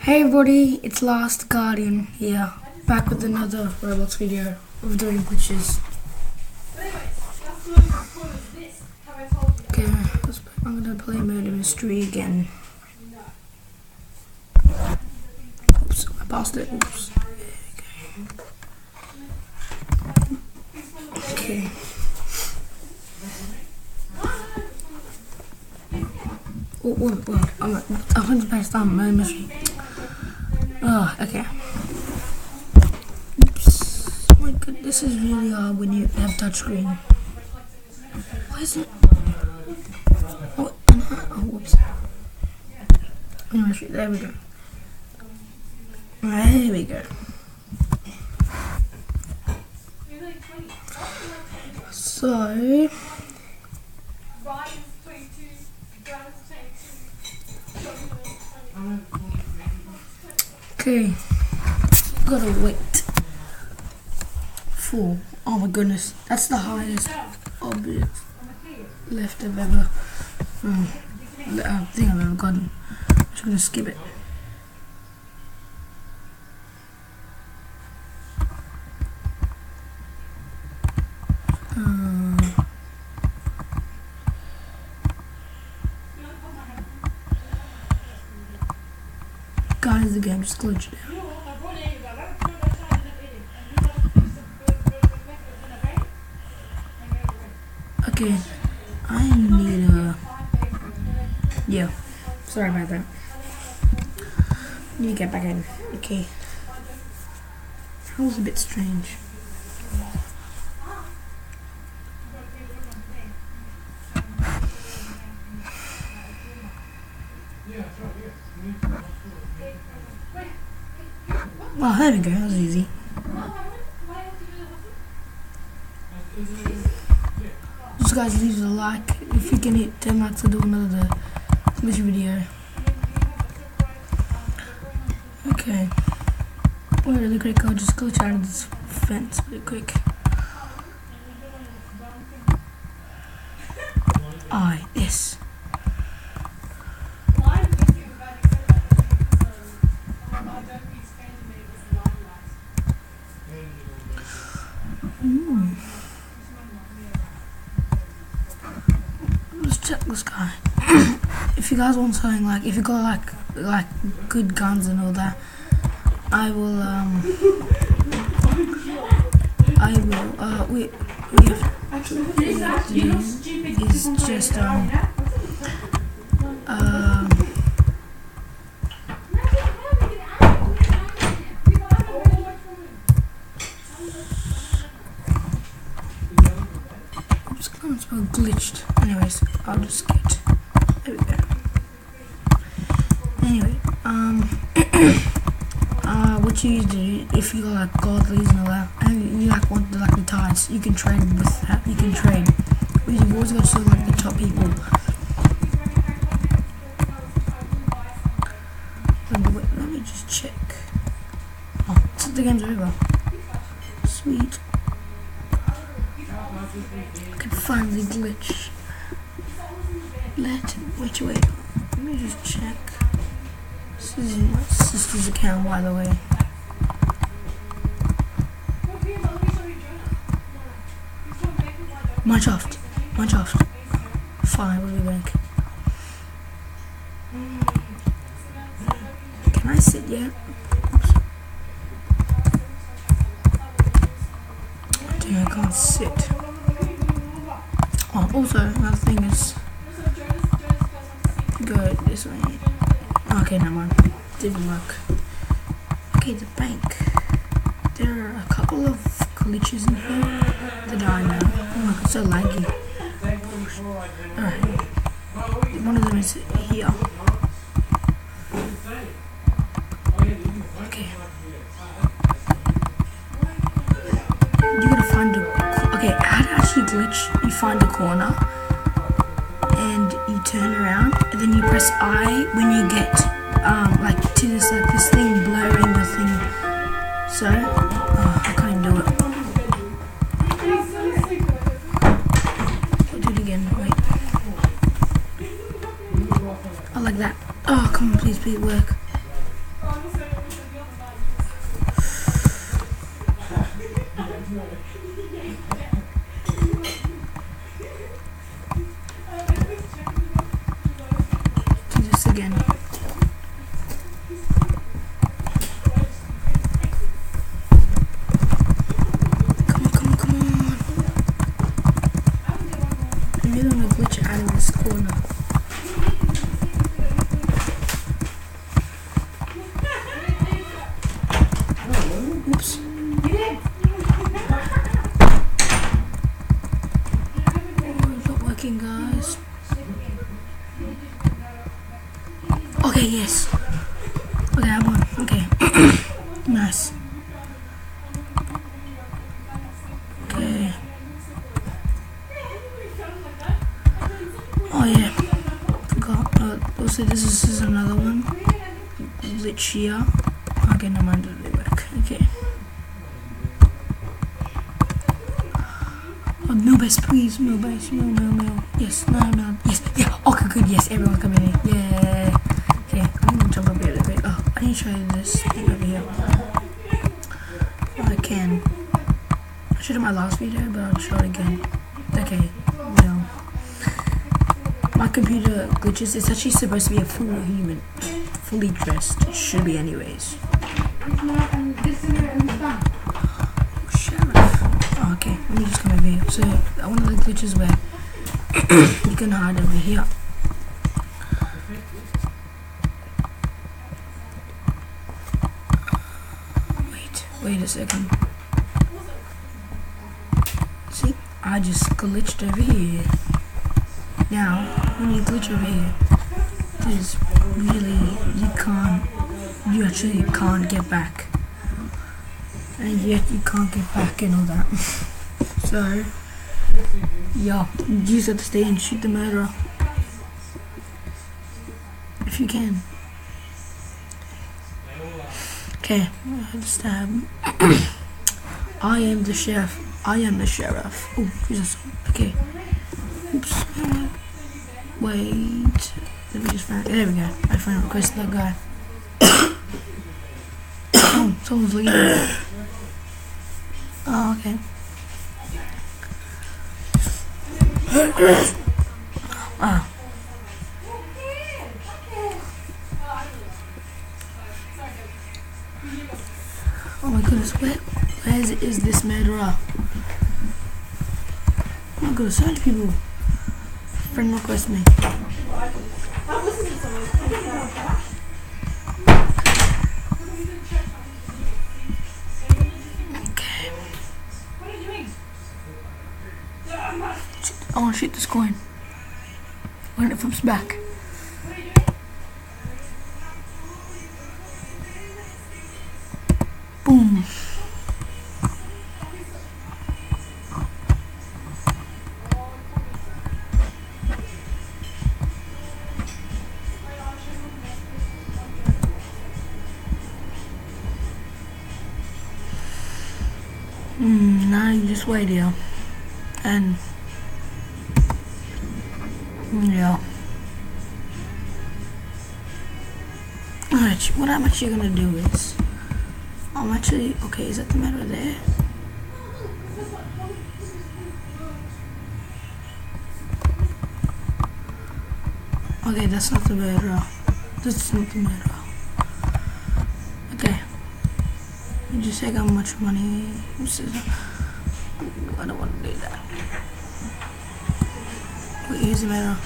Hey everybody, it's Last Guardian here, back with another Roblox video of doing glitches. Okay, I'm gonna play Murder Mystery again. Oops, I passed it. Oops. Okay. Oh, I'm going to press down Murder Mystery. Oh, okay. Oops. Oh my god, this is really hard when you have touchscreen. Why is it? Oh, whoops. Anyway, there we go. Right, here we go. So, okay, gotta wait for, oh my goodness, that's the highest object left I've ever, thing I've ever gotten. I'm just gonna skip it. Guys, the game just glitched out. Okay, I need a... Yeah, sorry about that. Need to get back in. Okay. That was a bit strange. Oh, there we go, that was easy. Just guys, leave a like if you can hit 10 likes to do another glitch video. Okay. Wait, really quick, I'll just glitch out of this fence really quick. Yes. Let's check this guy. If you guys want something like, if you got like good guns and all that, I will we have to do is just it's well glitched. Anyways, I'll just get, there we go. Anyway, what you do if you like godlies and all that, and you like want the tides, you can trade with that. You can trade, but you've always got to sort like the top people. Wait, let me just check. Oh, so the game's over. Sweet. I can finally glitch. Wait. Let me just check. This is my sister's account, by the way. Minecraft. Fine, we'll be back. Can I sit yet? Dang, I can't sit. Oh, also, another thing is, go this way. Okay, never mind. Didn't work. Okay, the bank. There are a couple of glitches in here that I know. Oh my god, it's so laggy. Alright. One of them is here. Okay. You gotta find how to actually glitch. You find a corner and you turn around and then you press I when you get to this this thing blurring the thing. So I can't do it. I'll do it again. Wait. I like that. Oh come on, please work. Oops. It's not working, guys. Okay, yes. Okay, I won. Okay. Nice. Okay. Oh yeah. Forgot. Also, this is another one. Glitch here. Okay, no mind, it'll work. Okay. Oh, no base, please. No base. No. Yes, no. Yes. Yeah. Okay, good. Yes, everyone come in here. Yeah. Okay, I'm gonna jump up here a little bit. Oh, I need to try this thing over here. If I can. I showed it in my last video, but I'll show it again. Okay, no. My computer glitches. It's actually supposed to be a full human. Fully dressed. It should be anyways. Oh, okay, let me just come over here. So, one of the glitches where you can hide over here. Wait a second. See? I just glitched over here. Now, when you glitch over here, there's really, you actually can't get back. And yet you can't get back and all that. So, yeah, you just have to stay and shoot the murderer. If you can. Okay, stab. I am the sheriff. Oh, Jesus. Okay. Oops. Wait. Let me just find. There we go. I finally requested that guy. Oh, someone's looking at me. Oh, okay. Ah. Oh my goodness, where is this murderer? Oh my goodness, so many people. Friend request me. Okay. I want to shoot this coin. When it flips back. Boom. Now you just wait here. And yeah. Alright, what I'm actually gonna do is okay, is that the matter there? Okay, that's not the murderer. That's not the murderer. Okay. You just check how much money. I don't want to do that. Wait, here's the murderer.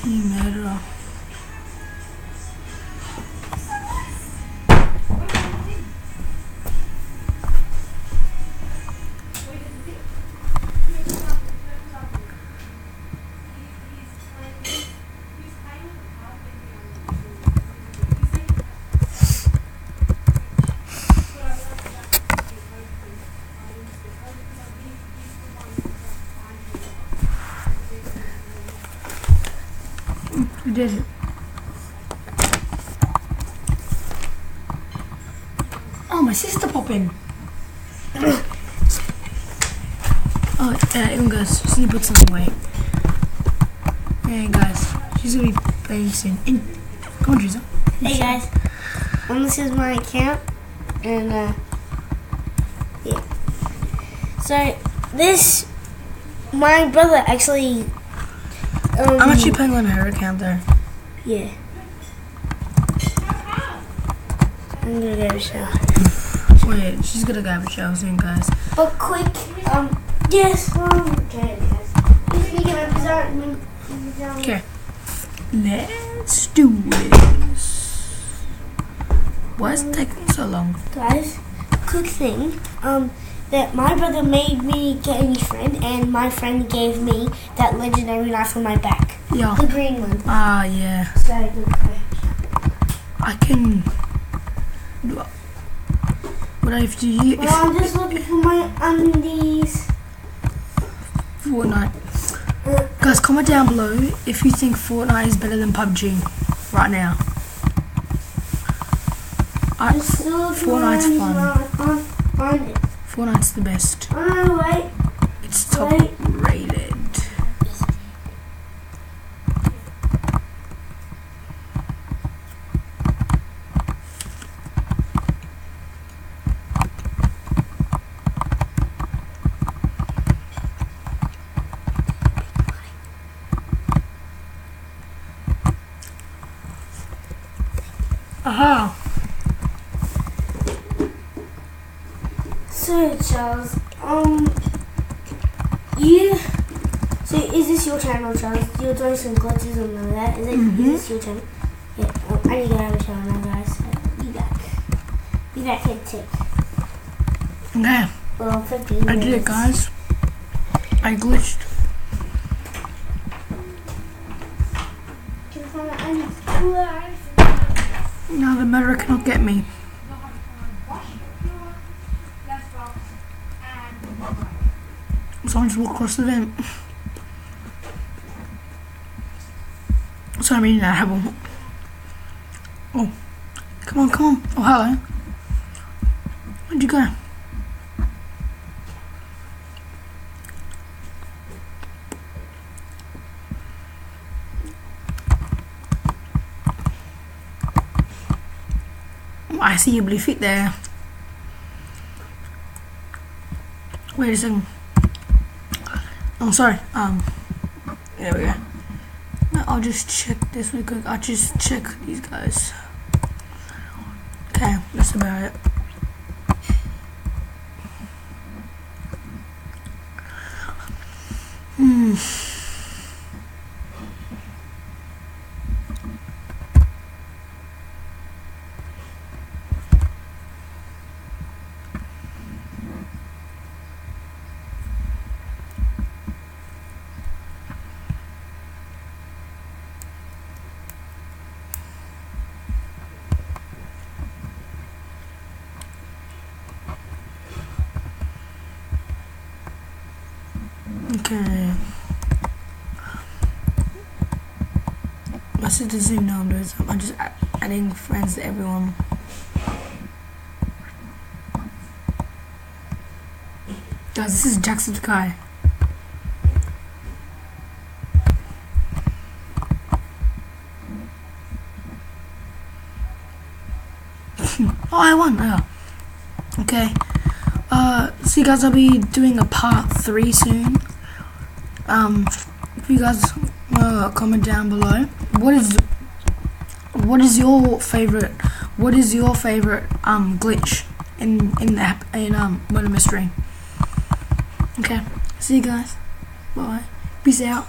Murderer. We did it. Oh, my sister popping. Oh, even guys, she put something away. Hey guys, she's gonna be playing soon. Come on, Drizzle. Hey guys, this is my account, and yeah. So my brother actually. I'm actually playing on her account there. Yeah. I'm gonna go shower. Wait, she's gonna go have a shower soon, guys. But quick, yes, okay, guys. He's gonna get my bizarre. Okay. Let's do this. Why is it taking so long? Guys, quick thing. That my brother made me get a new friend, and my friend gave me that legendary knife on my back. Yeah. The green one. Ah, yeah. So good. I can. What I have to use? Well, I'm just looking for my undies. Fortnite. Guys, comment down below if you think Fortnite is better than PUBG right now. Fortnite's fun. I can't find it. Fortnite's the best. Oh no, wait. It's top rated. Aha! So Charles, so is this your channel, Charles? You're doing some glitches and all that. Is this your channel? Yeah, I need to have a shower now, guys. Be back. Be back in tick. Okay. Well, 15 minutes. I did it, guys. I glitched. Now the murderer cannot get me. Someone just walked across the vent. Sorry, I mean that happened. Oh, come on, come on. Oh, hello. Where'd you go? Oh, I see your blue feet there. Wait a second. Oh, sorry. There we go. No, I'll just check this real quick. I'll just check these guys. Okay, that's about it. Okay. My sister doesn't even know I'm doing something. I'm just adding friends to everyone. Guys, this is Jacksepticeye. Oh, I won. Yeah. Okay. So you guys, I'll be doing a part 3 soon. If you guys comment down below, what is your favorite glitch in the app in Murder Mystery? Okay. See you guys. Bye. Peace out.